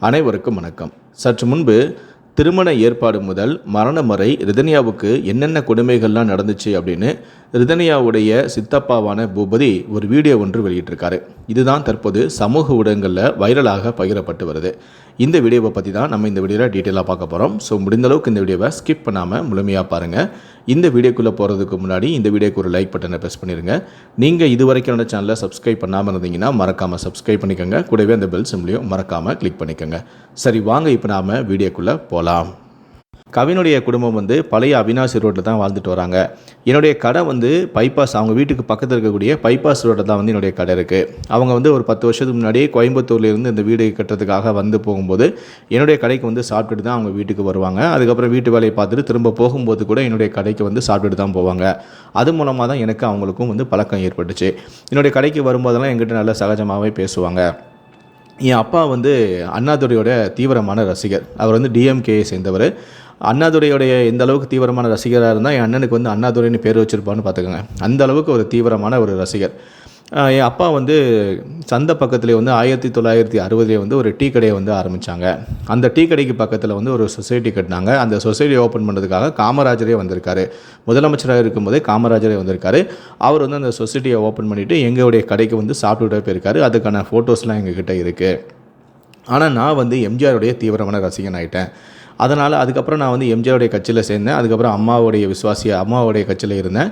அனைவருக்கும் வணக்கம். சற்று முன்பு திருமண ஏற்பாடு முதல் மரணம் வரை ரிதன்யாவுக்கு என்னென்ன கொடுமைகள்லாம் நடந்துச்சு அப்படின்னு ரிதன்யாவுடைய சித்தப்பாவான பூபதி ஒரு வீடியோ ஒன்று வெளியிட்டிருக்காரு. இதுதான் தற்போது சமூக ஊடகங்களில் வைரலாக பகிரப்பட்டு வருது. இந்த வீடியோவை பற்றி தான் நம்ம இந்த வீடியோவில் டீட்டெயிலாக பார்க்க போகிறோம். ஸோ முடிந்தளவுக்கு இந்த வீடியோவை ஸ்கிப் பண்ணாமல் முழுமையாக பாருங்கள். இந்த வீடியோக்குள்ளே போகிறதுக்கு முன்னாடி இந்த வீடியோக்கு ஒரு லைக் பட்டனை ப்ரெஸ் பண்ணிடுங்க. நீங்கள் இது வரைக்கும் என்னோட சேனலை சப்ஸ்கிரைப் பண்ணாமல் இருந்தீங்கன்னா மறக்காமல் சப்ஸ்கிரைப் பண்ணிக்கோங்க. கூடவே அந்த பெல் சிம்லையும் மறக்காமல் கிளிக் பண்ணிக்கோங்க. சரி, வாங்க இப்போ நாம் வீடியோக்குள்ளே போகலாம். கவினுடைய குடும்பம் பழைய அவினாசி ரோட்டில் தான் வாழ்ந்துட்டு வராங்க. என்னுடைய கடை பைபாஸ், அவங்க வீட்டுக்கு பக்கத்தில் இருக்கக்கூடிய பைபாஸ் ரோட்டில் தான் என்னுடைய கடை இருக்குது. அவங்க ஒரு 10 வருஷத்துக்கு முன்னாடி கோயம்புத்தூர்லேருந்து இந்த வீடு கட்டுறதுக்காக போகும்போது என்னுடைய கடைக்கு சாப்பிட்டுட்டு தான் அவங்க வீட்டுக்கு வருவாங்க. அதுக்கப்புறம் வீட்டு வேலையை பார்த்துட்டு திரும்ப போகும்போது கூட என்னுடைய கடைக்கு சாப்பிட்டுட்டு தான் போவாங்க. அது மூலமாக தான் எனக்கு அவங்களுக்கும் பழக்கம் ஏற்பட்டுச்சு. என்னுடைய கடைக்கு வரும்போதெல்லாம் எங்கிட்ட நல்லா சகஜமாகவே பேசுவாங்க. என் அப்பா அண்ணாதுரையோட தீவிரமான ரசிகர். அவர் டிஎம்கேயை சேர்ந்தவர். அண்ணாதுரையோடைய எந்த அளவுக்கு தீவிரமான ரசிகராக இருந்தால் என் அண்ணனுக்கு அண்ணாதுரைன்னு பேர் வச்சுருப்பான்னு பார்த்துக்கோங்க. அந்த அளவுக்கு ஒரு தீவிரமான ஒரு ரசிகர். என் அப்பா சந்தை பக்கத்துலேயே 1960 ஒரு டீ கடையை ஆரம்பித்தாங்க. அந்த டீ கடைக்கு பக்கத்தில் ஒரு சொசைட்டி கட்டினாங்க. அந்த சொசைட்டி ஓப்பன் பண்ணுறதுக்காக காமராஜரே வந்திருக்காரு. முதலமைச்சராக இருக்கும்போதே காமராஜரே வந்திருக்காரு. அவர் அந்த சொசைட்டியை ஓப்பன் பண்ணிவிட்டு எங்களுடைய கடைக்கு சாப்பிட்டுட்டே போயிருக்காரு. அதுக்கான ஃபோட்டோஸ்லாம் எங்ககிட்ட இருக்குது. ஆனால் நான் எம்ஜிஆருடைய தீவிரமான ரசிகன் ஆகிட்டேன். அதனால் அதுக்கப்புறம் நான் எம்ஜிஆருடைய கட்சியில் சேர்ந்தேன். அதுக்கப்புறம் அம்மாவுடைய கட்சியில் இருந்தேன்.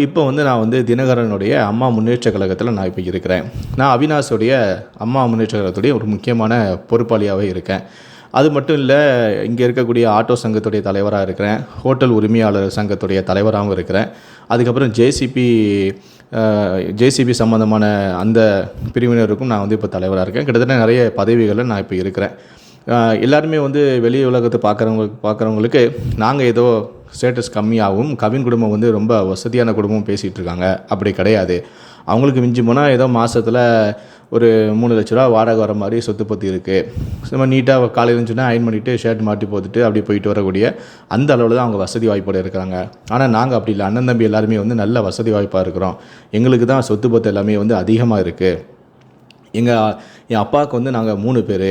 இப்போ நான் தினகரனுடைய அம்மா முன்னேற்ற கழகத்தில் நான் இப்போ இருக்கிறேன். நான் அவினாஷுடைய அம்மா முன்னேற்ற கழகத்துடைய ஒரு முக்கியமான பொறுப்பாளியாகவே இருக்கேன். அது மட்டும் இல்லை, இங்கே இருக்கக்கூடிய ஆட்டோ சங்கத்துடைய தலைவராக இருக்கிறேன். ஹோட்டல் உரிமையாளர் சங்கத்துடைய தலைவராகவும் இருக்கிறேன். அதுக்கப்புறம் ஜேசிபி சம்மந்தமான அந்த பிரிவினருக்கும் நான் இப்போ தலைவராக இருக்கேன். கிட்டத்தட்ட நிறைய பதவிகளில் நான் இப்போ இருக்கிறேன். எல்லாருமே வெளி உலகத்தை பார்க்குறவங்களுக்கு நாங்கள் ஏதோ ஸ்டேட்டஸ் கம்மியாகவும் கவின் குடும்பம் ரொம்ப வசதியான குடும்பம் பேசிகிட்டு இருக்காங்க. அப்படி கிடையாது. அவங்களுக்கு மிஞ்சி போனால் ஏதோ மாதத்தில் ஒரு 3 லட்ச ரூபா வாடகை வர மாதிரி சொத்து பற்றி இருக்குது. சும்மா நீட்டாக காலையில் இருந்துச்சுன்னா அயன் பண்ணிவிட்டு ஷர்ட் மாட்டி போட்டுட்டு அப்படி போயிட்டு வரக்கூடிய அந்த அளவில் தான் அவங்க வசதி வாய்ப்போடு இருக்கிறாங்க. ஆனால் நாங்கள் அப்படி இல்லை. அண்ணன் தம்பி எல்லாருமே நல்ல வசதி வாய்ப்பாக இருக்கிறோம். எங்களுக்கு தான் சொத்து பத்து எல்லாமே அதிகமாக இருக்குது. என் அப்பாவுக்கு நாங்கள் 3 பேர்.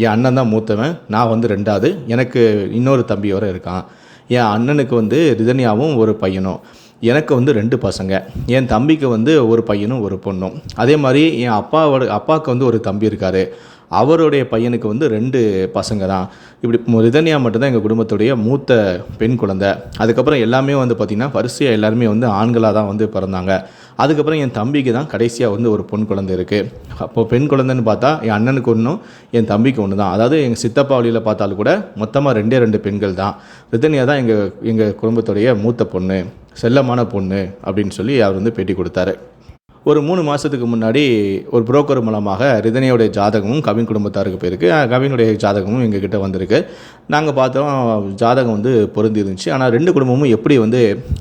என் அண்ணன் தான் மூத்தவன், நான் 2வது. எனக்கு இன்னொரு தம்பி வர இருக்கான். என் அண்ணனுக்கு ரிதன்யாவும் ஒரு பையனும். எனக்கு 2 பசங்க. என் தம்பிக்கு ஒரு பையனும் ஒரு பொண்ணும். அதே மாதிரி என் அப்பாவுக்கு ஒரு தம்பி இருக்கார். அவருடைய பையனுக்கு 2 பசங்க தான். இப்படி ரிதன்யா மட்டும்தான் எங்கள் குடும்பத்துடைய மூத்த பெண் குழந்தை. அதுக்கப்புறம் எல்லாமே பார்த்திங்கன்னா வரிசையாக எல்லாருமே ஆண்களாக தான் பிறந்தாங்க. அதுக்கப்புறம் என் தம்பிக்கு தான் கடைசியாக ஒரு பொன் குழந்தை இருக்குது. அப்போது பெண் குழந்தைன்னு பார்த்தா என் அண்ணனுக்கு ஒன்றும் என் தம்பிக்கு ஒன்று தான். அதாவது எங்கள் சித்தப்பா வழியில் பார்த்தாலும் கூட மொத்தமாக 2 பெண்கள் தான். ரிதன்யா தான் எங்கள் குடும்பத்துடைய மூத்த பொண்ணு, செல்லமான பொண்ணு அப்படின்னு சொல்லி அவர் பேட்டி கொடுத்தாரு. ஒரு 3 மாதத்துக்கு முன்னாடி ஒரு புரோக்கர் மூலமாக ரிதன்யாவுடைய ஜாதகமும் கவின் குடும்பத்தாருக்கு போயிருக்கு. கவினுடைய ஜாதகமும் எங்ககிட்ட வந்திருக்கு. நாங்கள் பார்த்தோம், ஜாதகம் பொருந்தி இருந்துச்சு. ஆனால் 2 குடும்பமும் எப்படி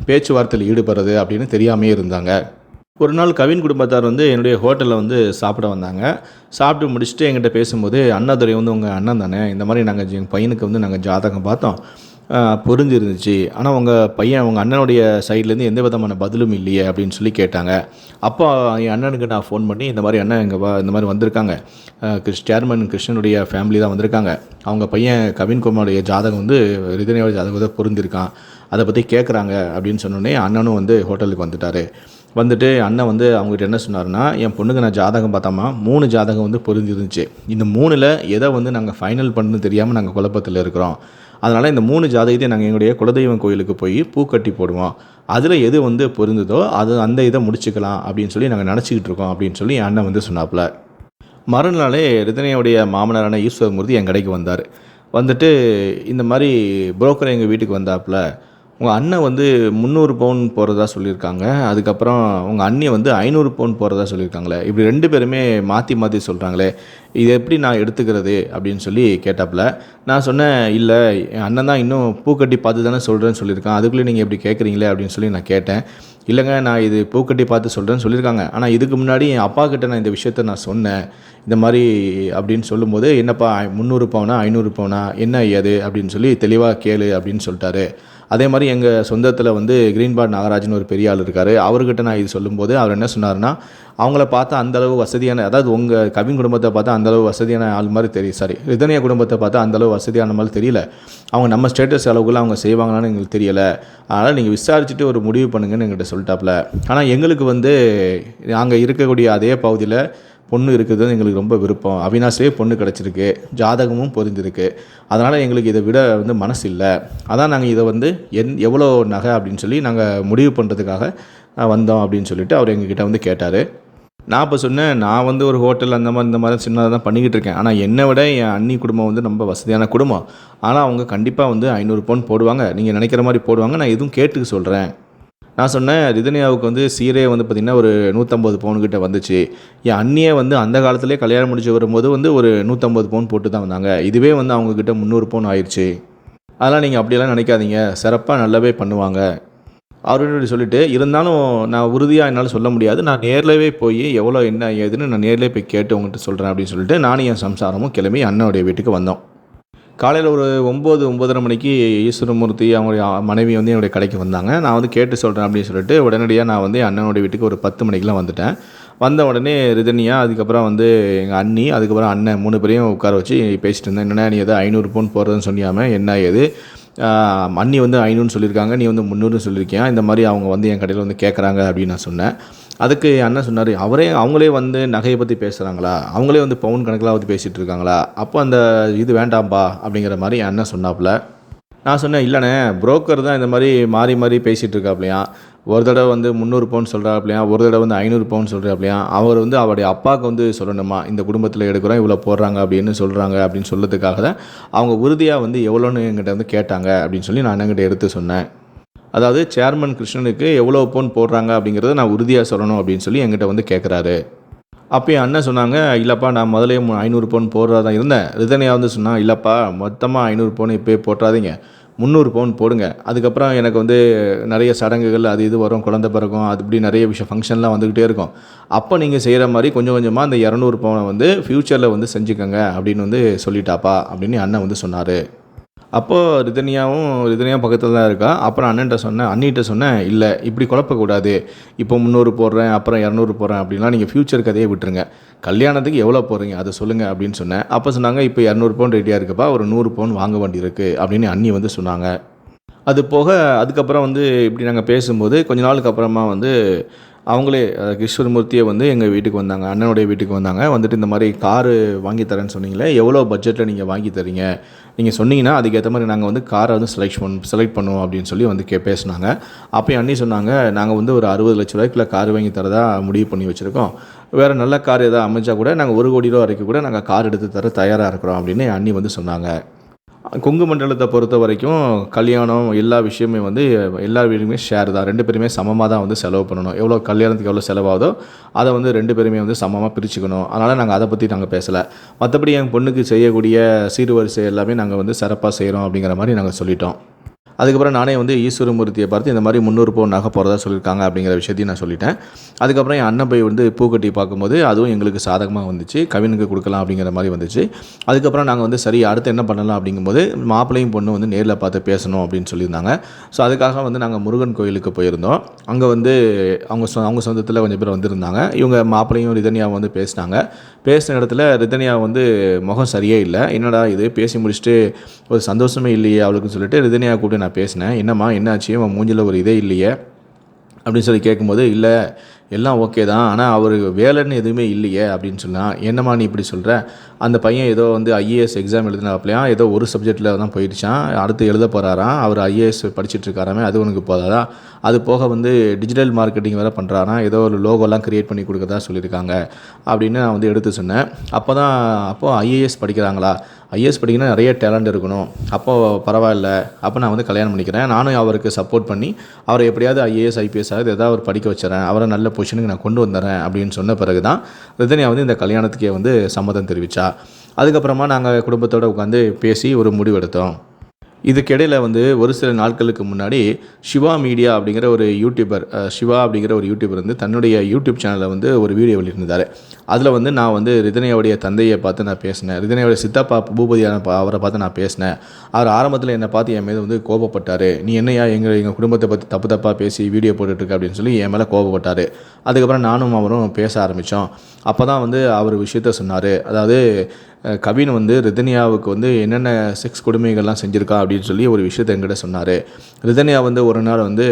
பேச்சுவார்த்தையில் ஈடுபடுறது அப்படின்னு தெரியாமே இருந்தாங்க. ஒரு நாள் கவின் குடும்பத்தார் என்னுடைய ஹோட்டலில் சாப்பிட வந்தாங்க. சாப்பிட்டு முடிச்சுட்டு எங்கிட்ட பேசும்போது, அண்ணாதுரை உங்கள் அண்ணன் தானே, இந்த மாதிரி நாங்கள் எங்கள் பையனுக்கு நாங்கள் ஜாதகம் பார்த்தோம், புரிஞ்சிருந்துச்சு. ஆனால் உங்கள் அண்ணனுடைய சைட்லேருந்து எந்த விதமான பதிலும் இல்லையே அப்படின்னு சொல்லி கேட்டாங்க. அப்போ என் அண்ணனுக்கு நான் ஃபோன் பண்ணி, இந்த மாதிரி அண்ணன் இந்த மாதிரி வந்திருக்காங்க, சேர்மன் கிருஷ்ணனுடைய ஃபேமிலி தான் வந்திருக்காங்க, அவங்க பையன் கவின்குமாருடைய ஜாதகம் ரிதன்யாவுடைய ஜாதகம் பொருந்திருக்கான், அதை பற்றி கேட்குறாங்க அப்படின்னு சொன்னோடனே அண்ணனும் ஹோட்டலுக்கு வந்துட்டு அண்ணன் அவங்ககிட்ட என்ன சொன்னார்னா, என் பொண்ணுக்கு நான் ஜாதகம் பார்த்தாமா 3 ஜாதகம் பொருந்திருந்துச்சு. இந்த 3ல் எதை நாங்கள் ஃபைனல் பண்ணு தெரியாமல் நாங்கள் குழப்பத்தில் இருக்கிறோம். அதனால் இந்த 3 ஜாதகத்தையும் நாங்கள் எங்களுடைய குலதெய்வம் கோயிலுக்கு போய் பூ கட்டி போடுவோம். அதில் எது பொருந்துதோ அந்த இதை முடிச்சுக்கலாம் அப்படின்னு சொல்லி நாங்கள் நினச்சிக்கிட்டு இருக்கோம் அப்படின்னு சொல்லி என் அண்ணன் சொன்னாப்புல. மறுநாளே ரிதன்யாவுடைய மாமனாரான ஈஸ்வரமூர்த்தி என் கடைக்கு வந்தார். வந்துட்டு இந்த மாதிரி புரோக்கர் எங்கள் வீட்டுக்கு வந்தாப்புல, உங்கள் அண்ணன் 300 பவுன் போகிறதா சொல்லியிருக்காங்க, அதுக்கப்புறம் உங்கள் அண்ணி 500 பவுன் போகிறதா சொல்லியிருக்காங்களே, இப்படி 2 பேருமே மாற்றி சொல்கிறாங்களே, இது எப்படி நான் எடுத்துக்கிறது அப்படின்னு சொல்லி கேட்டாப்புல. நான் சொன்னேன், இல்லை என் அண்ணன் தான் இன்னும் பூக்கட்டி பார்த்து தானே சொல்கிறேன்னு சொல்லியிருக்கான், அதுக்குள்ளே நீங்கள் எப்படி கேட்குறீங்களே அப்படின்னு சொல்லி நான் கேட்டேன். இல்லைங்க, நான் இது பூக்கட்டி பார்த்து சொல்கிறேன்னு சொல்லியிருக்காங்க, ஆனால் இதுக்கு முன்னாடி என் அப்பா கிட்ட நான் இந்த விஷயத்த நான் சொன்னேன் இந்த மாதிரி அப்படின்னு சொல்லும்போது, என்னப்பா 300 பவுனா 500 பவுனா என்ன ஏது அப்படின்னு சொல்லி தெளிவாக கேளு அப்படின்னு சொல்லிட்டாரு. அதே மாதிரி எங்கள் சொந்தத்தில் வந்து கிரீன்பாட் நாகராஜன் ஒரு பெரிய ஆள் இருக்கார். அவர்கிட்ட நான் இது சொல்லும்போது அவர் என்ன சொன்னார்னா, அவங்கள பார்த்தா அந்தளவு வசதியான, அதாவது உங்கள் கவின் குடும்பத்தை பார்த்தா அந்தளவு வசதியான ஆள் மாதிரி தெரியும், சாரி ரிதன்யா குடும்பத்தை பார்த்தா அந்தளவு வசதியான மாதிரி தெரியல. அவங்க நம்ம ஸ்டேட்டஸ் அளவுக்குலாம் அவங்க செய்வாங்களான்னு எங்களுக்கு தெரியலை. அதனால் நீங்கள் விசாரிச்சுட்டு ஒரு முடிவு பண்ணுங்கன்னு எங்கள்கிட்ட சொல்லிட்டாப்புல. ஆனால் எங்களுக்கு வந்து நாங்கள் இருக்கக்கூடிய அதே பகுதியில் பொண்ணு இருக்குது எங்களுக்கு ரொம்ப விருப்பம். அவினாஷ்லேயே பொண்ணு கிடச்சிருக்கு, ஜாதகமும் பொருந்திருக்கு. அதனால் எங்களுக்கு இதை விட வந்து மனசு இல்லை. அதான் நாங்கள் இதை வந்து எவ்வளோ நகை அப்படின்னு சொல்லி நாங்கள் முடிவு பண்ணுறதுக்காக வந்தோம் அப்படின்னு சொல்லிட்டு அவர் எங்ககிட்ட வந்து கேட்டார். நான் இப்போ சொன்னேன், நான் வந்து ஒரு ஹோட்டல் அந்த மாதிரி இந்த மாதிரி சின்னதாக தான் பண்ணிக்கிட்டு இருக்கேன். ஆனால் என்னை விட என் அண்ணி குடும்பம் வந்து ரொம்ப வசதியான குடும்பம். ஆனால் அவங்க கண்டிப்பாக வந்து 500 பவுன் போடுவாங்க, நீங்கள் நினைக்கிற மாதிரி போடுவாங்க. நான் எதுவும் கேட்டுக்க சொல்கிறேன். நான் சொன்னேன், ரிதன்யாவுக்கு வந்து சீரே வந்து பார்த்திங்கன்னா ஒரு 150 பவுன்கிட்ட வந்துச்சு. என் அண்ணியே வந்து அந்த காலத்திலே கல்யாணம் முடிச்சு வரும்போது வந்து ஒரு 150 பவுன் போட்டு தான் வந்தாங்க. இதுவே வந்து அவங்கக்கிட்ட 300 பவுன் ஆயிடுச்சு. அதெல்லாம் நீங்கள் அப்படியெல்லாம் நினைக்காதீங்க, சிறப்பாக நல்லாவே பண்ணுவாங்க அவர்கிட்ட சொல்லிவிட்டு, இருந்தாலும் நான் உறுதியாக என்னால் சொல்ல முடியாது, நான் நேர்லவே போய் எவ்வளோ என்ன ஏதுன்னு நான் நேர்லேயே போய் கேட்டு உங்கள்கிட்ட சொல்கிறேன் அப்படின்னு சொல்லிட்டு நானும் என் சம்சாரமும் கிளம்பி அண்ணனுடைய வீட்டுக்கு வந்தோம். காலையில் ஒரு 9-9:30 மணிக்கு ஈஸ்வரமூர்த்தி அவங்களுடைய மனைவி வந்து என்னுடைய கடைக்கு வந்தாங்க. நான் வந்து கேட்டு சொல்கிறேன் அப்படின்னு சொல்லிட்டு உடனடியாக நான் வந்து அண்ணனுடைய வீட்டுக்கு ஒரு 10 மணிக்கெலாம் வந்துட்டேன். வந்த உடனே ரிதன்யா, அதுக்கப்புறம் வந்து எங்கள் அண்ணி, அதுக்கப்புறம் அண்ணன் 3 பேரையும் உட்கார வச்சு பேசிகிட்டு இருந்தேன். என்னென்னா, நீ ஏதோ 500 பவுன் போடுறதுன்னு சொன்னியாமல் என்ன ஏது, அண்ணி வந்து 500 சொல்லியிருக்காங்க, நீ வந்து 300 சொல்லியிருக்கியா, இந்த மாதிரி அவங்க வந்து என் கடையில் வந்து கேட்குறாங்க அப்படின்னு நான் சொன்னேன். அதுக்கு அண்ணன் சொன்னார், அவங்களே வந்து நகையை பற்றி பேசுகிறாங்களா, அவங்களே வந்து பவுன் கணக்கில் வந்து பேசிகிட்டு இருக்காங்களா, அப்போ அந்த இது வேண்டாம்பா அப்படிங்கிற மாதிரி என் அண்ணன் சொன்னாப்புல. நான் சொன்னேன், இல்லைண்ணே, புரோக்கர் தான் இந்த மாதிரி மாறி மாறி பேசிகிட்டு இருக்காப்லையா, ஒரு தடவை வந்து 300 பவுன் சொல்கிறாப்லையா, ஒரு தடவை வந்து 500 பவுன் சொல்கிறாப்லையா, அவர் வந்து அவருடைய அப்பாவுக்கு வந்து சொல்லணுமா, இந்த குடும்பத்தில் எடுக்கிறோம் இவ்வளோ போடுறாங்க அப்படின்னு சொல்கிறாங்க அப்படின்னு சொல்கிறதுக்காக தான் அவங்க உறுதியாக வந்து எவ்வளோன்னு என்கிட்ட வந்து கேட்டாங்க அப்படின்னு சொல்லி நான் அண்ணங்கிட்ட எடுத்து சொன்னேன். அதாவது சேர்மன் கிருஷ்ணனுக்கு எவ்வளோ பவுன் போடுறாங்க அப்படிங்கிறத நான் உறுதியாக சொல்லணும் அப்படின்னு சொல்லி என்கிட்ட வந்து கேட்குறாரு. அப்போ என் அண்ணன் சொன்னாங்க, இல்லைப்பா நான் முதலே 500 பவுன் போடுறதா தான் இருந்தேன். ரிதன்யா வந்து சொன்னால், இல்லைப்பா மொத்தமாக 500 பவுன் இப்போயே போட்டுறாதீங்க, 300 பவுன் போடுங்க. அதுக்கப்புறம் எனக்கு வந்து நிறைய சடங்குகள் அது இது வரும், குழந்தை பிறக்கும், அது இப்படி நிறைய விஷயம் ஃபங்க்ஷன்லாம் வந்துக்கிட்டே இருக்கும். அப்போ நீங்கள் செய்கிற மாதிரி கொஞ்சம் கொஞ்சமாக அந்த 200 பவுனை வந்து ஃப்யூச்சரில் வந்து செஞ்சுக்கோங்க அப்படின்னு வந்து சொல்லிட்டாப்பா அப்படின்னு அண்ணன் வந்து சொன்னார். அப்போது ரிதன்யா பக்கத்தில் தான் இருக்கா. அப்புறம் அண்ணிகிட்ட சொன்னேன், இல்லை இப்படி குழப்பக்கூடாது, இப்போ 300 போடுறேன் அப்புறம் 200 போடுறேன் அப்படின்லாம் நீங்கள் ஃப்யூச்சர் கதையை விட்டுருங்க, கல்யாணத்துக்கு எவ்வளோ போடுறீங்க அதை சொல்லுங்கள் அப்படின்னு சொன்னேன். அப்போ சொன்னாங்க, இப்போ 200 பவுன் ரெடியாக இருக்குப்பா, ஒரு 100 பவுன் வாங்க வேண்டி இருக்குது அப்படின்னு அண்ணி வந்து சொன்னாங்க. அது போக அதுக்கப்புறம் வந்து இப்படி நாங்கள் பேசும்போது கொஞ்ச நாளுக்கு அப்புறமா வந்து அவங்களே கிருஷ்ணமூர்த்தியை வந்து எங்கள் வீட்டுக்கு வந்தாங்க, அண்ணனுடைய வீட்டுக்கு வந்தாங்க. வந்துட்டு இந்த மாதிரி காரு வாங்கி தரேன்னு சொன்னீங்களே, எவ்வளோ பட்ஜெட்டில் நீங்கள் வாங்கி தரீங்க, நீங்கள் சொன்னீங்கன்னா அதுக்கேற்ற மாதிரி நாங்கள் வந்து காரை வந்து செலக்ட் பண்ணுவோம் அப்படின்னு சொல்லி வந்து பேசினாங்க. அப்போ அண்ணி சொன்னாங்க, நாங்கள் வந்து ஒரு 60 லட்ச ரூபாய்க்குள்ள கார் வாங்கி தரதா முடிவு பண்ணி வச்சுருக்கோம், வேறு நல்ல கார் எதாவது அமைச்சா கூட நாங்கள் 1 கோடி ரூபா வரைக்கும் கூட நாங்கள் கார் எடுத்து தர தயாராக இருக்கிறோம் அப்படின்னு அண்ணி வந்து சொன்னாங்க. கொங்கு மண்டலத்தை பொறுத்த வரைக்கும் கல்யாணம் எல்லா விஷயமே வந்து எல்லா வீடுமே ஷேர் தான், 2 பேருமே சமமாக தான் வந்து செலவு பண்ணணும். எவ்வளோ கல்யாணத்துக்கு எவ்வளோ செலவாகுதோ அதை வந்து 2 பேருமே வந்து சமமாக பிரிச்சுக்கணும். அதனால் நாங்கள் அதை பற்றி நாங்கள் பேசலை. மற்றபடி என் பொண்ணுக்கு செய்யக்கூடிய சீர்வரிசை எல்லாமே நாங்கள் வந்து சிறப்பாக செய்கிறோம் அப்படிங்கிற மாதிரி நாங்கள் சொல்லிட்டோம். அதுக்கப்புறம் நானே வந்து ஈஸ்வரமூர்த்தியை பார்த்து இந்த மாதிரி 300 பவுன் நகை போகிறதா சொல்லியிருக்காங்க அப்படிங்கிற விஷயத்தையும் நான் சொல்லிட்டேன். அதுக்கப்புறம் என் அண்ணன் போய் வந்து பூக்கட்டி பார்க்கும்போது அதுவும் எங்களுக்கு சாதகமாக வந்துச்சு, கவினுக்கு கொடுக்கலாம் அப்படிங்கிற மாதிரி வந்துச்சு. அதுக்கப்புறம் நாங்கள் வந்து சரி அடுத்து என்ன பண்ணலாம் அப்படிங்கும்போது மாப்பிள்ளையும் பொண்ணு வந்து நேரில் பார்த்து பேசணும் அப்படின்னு சொல்லியிருந்தாங்க. ஸோ அதுக்காக வந்து நாங்கள் முருகன் கோயிலுக்கு போயிருந்தோம். அங்கே வந்து அவங்க சொந்தத்தில் கொஞ்சம் பேர் வந்திருந்தாங்க. இவங்க மாப்பிள்ளையும் ரிதன்யாவும் வந்து பேசின இடத்துல ரிதன்யா வந்து முகம் சரியே இல்லை. என்னடா இது பேசி முடிச்சுட்டு ஒரு சந்தோஷமே இல்லையே அவளுக்குன்னு சொல்லிட்டு ரிதன்யா கூப்பிட்டு நான் பேசினேன். என்னம்மா என்னாச்சு, அவன் மூஞ்சில் ஒரு இதே இல்லையே அப்படின்னு சொல்லி கேட்கும்போது, இல்லை எல்லாம் ஓகே தான், ஆனால் அவருக்கு வேலைன்னு எதுவுமே இல்லையே அப்படின்னு சொன்னான். என்னம்மா நீ இப்படி சொல்கிற, அந்த பையன் ஏதோ வந்து ஐஏஎஸ் எக்ஸாம் எழுதினாப்லையா, ஏதோ ஒரு சப்ஜெக்டில் தான் போயிடுச்சான், அடுத்து எழுத போகிறாராம், அவர் ஐஏஎஸ் படிச்சுட்டு இருக்காராமே, அது உனக்கு போதாதா, அது போக வந்து டிஜிட்டல் மார்க்கெட்டிங் வேறு பண்ணுறாராம், ஏதோ ஒரு லோகோலாம் க்ரியேட் பண்ணி கொடுக்கறதா சொல்லியிருக்காங்க அப்படின்னு நான் வந்து எடுத்து சொன்னேன். அப்போது ஐஏஎஸ் படிக்கிறாங்களா, ஐஏஎஸ் படிக்கணும்னா நிறைய டேலண்ட் இருக்கணும், அப்போது பரவாயில்ல, அப்போ நான் வந்து கல்யாணம் பண்ணிக்கிறேன், நானும் அவருக்கு சப்போர்ட் பண்ணி அவரை எப்படியாவது ஐஏஎஸ் ஐபிஎஸ் ஆகுது ஏதாவது ஒரு படிக்க வச்சுறேன், அவரை நல்ல பொசிஷனுக்கு நான் கொண்டு வந்துடுறேன் அப்படின்னு சொன்ன பிறகு தான் ரிதன்யா வந்து இந்த கல்யாணத்துக்கே வந்து சம்மதம் தெரிவித்தா. அதுக்கப்புறமா நாங்கள் குடும்பத்தோடு உட்காந்து பேசி ஒரு முடிவெடுத்தோம். இதுக்கிடையில் வந்து ஒரு சில நாட்களுக்கு முன்னாடி சிவா மீடியா அப்படிங்கிற ஒரு யூடியூபர் சிவா அப்படிங்கிற ஒரு யூடியூபர் வந்து தன்னுடைய யூடியூப் சேனலில் வந்து ஒரு வீடியோ வெளியிருந்தார். அதில் வந்து நான் வந்து ரிதனையோடைய தந்தையை பார்த்து நான் பேசினேன். ரிதனையோடைய சித்தப்பா பூபதியான அவரை பார்த்து நான் பேசினேன். அவர் ஆரம்பத்தில் என்னை பார்த்து என் மீது வந்து கோபப்பட்டார். நீ என்னையா எங்கள் குடும்பத்தை பற்றி தப்பாக பேசி வீடியோ போட்டுட்ருக்க அப்படின்னு சொல்லி என் மேலே கோபப்பட்டார். அதுக்கப்புறம் நானும் அவரும் பேச ஆரம்பித்தோம். அப்போ தான் வந்து அவர் விஷயத்த சொன்னார். அதாவது கவின் வந்து ரிதன்யாவுக்கு வந்து என்னென்ன செக்ஸ் கொடுமைகள்லாம் செஞ்சுருக்கா அப்படின்னு சொல்லி ஒரு விஷயத்தை என்கிட்ட சொன்னார். ரிதன்யா வந்து ஒரு நாள் வந்து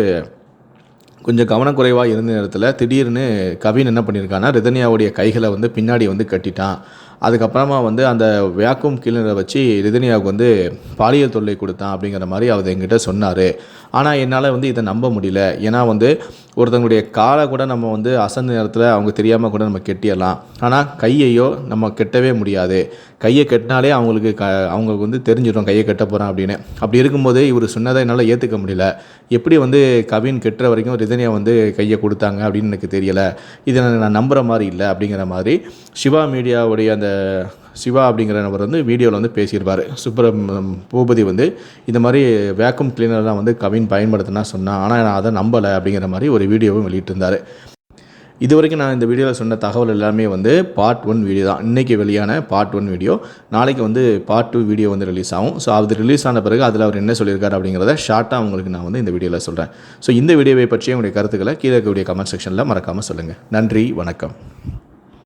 கொஞ்சம் கவனக்குறைவாக இருந்த நேரத்தில் திடீர்னு கவின் என்ன பண்ணியிருக்கான்னா ரிதன்யாவுடைய கைகளை வந்து பின்னாடி வந்து கட்டிட்டான். அதுக்கப்புறமா வந்து அந்த வேக்யூம் கிளீனரை வச்சு ரிதன்யாவுக்கு வந்து பாலியல் தொல்லை கொடுத்தான் அப்படிங்கிற மாதிரி அவர் என்கிட்ட சொன்னார். ஆனால் என்னால் வந்து இதை நம்ப முடியல. ஏன்னா வந்து ஒருத்தவங்களுடைய காலை கூட நம்ம வந்து அசந்த நேரத்தில் அவங்க தெரியாமல் கூட நம்ம கெட்டிடலாம். ஆனால் கையையோ நம்ம கெட்டவே முடியாது. கையை கெட்டினாலே அவங்களுக்கு வந்து தெரிஞ்சிடும் கையை கெட்ட போகிறான் அப்படின்னு. அப்படி இருக்கும்போது இவர் சொன்னதை என்னால் ஏற்றுக்க முடியல. எப்படி வந்து கவின் கெட்டுற வரைக்கும் ரிதன்யா வந்து கையை கொடுத்தாங்க அப்படின்னு எனக்கு தெரியலை. இதை நான் நம்புகிற மாதிரி இல்லை அப்படிங்கிற மாதிரி சிவா மீடியாவுடைய அந்த சிவா அப்படிங்கிற நபர் வந்து வீடியோவில் வந்து பேசியிருப்பார். பூபதி வந்து இந்த மாதிரி வேக்யூம் கிளீனர்லாம் வந்து கவின் பயன்படுத்தினா சொன்னான். ஆனால் நான் அதை நம்பலை அப்படிங்கிற மாதிரி ஒரு வீடியோவும் வெளியிட்டிருந்தார். இது வரைக்கும் நான் இந்த வீடியோவில் சொன்ன தகவல் எல்லாமே வந்து பார்ட் 1 வீடியோ தான். இன்றைக்கி வெளியான பார்ட் 1 வீடியோ. நாளைக்கு வந்து பார்ட் 2 வீடியோ வந்து ரிலீஸ் ஆகும். ஸோ அது ரிலீஸ் ஆன பிறகு அதில் அவர் என்ன சொல்லியிருக்காரு அப்படிங்கிறத ஷார்ட்டாக உங்களுக்கு நான் வந்து இந்த வீடியோவில் சொல்கிறேன். ஸோ இந்த வீடியோவை பற்றி உங்களுடைய கருத்துக்களை கீழே இருக்கக்கூடிய கமெண்ட் செக்ஷனில் மறக்காமல் சொல்லுங்கள். நன்றி, வணக்கம்.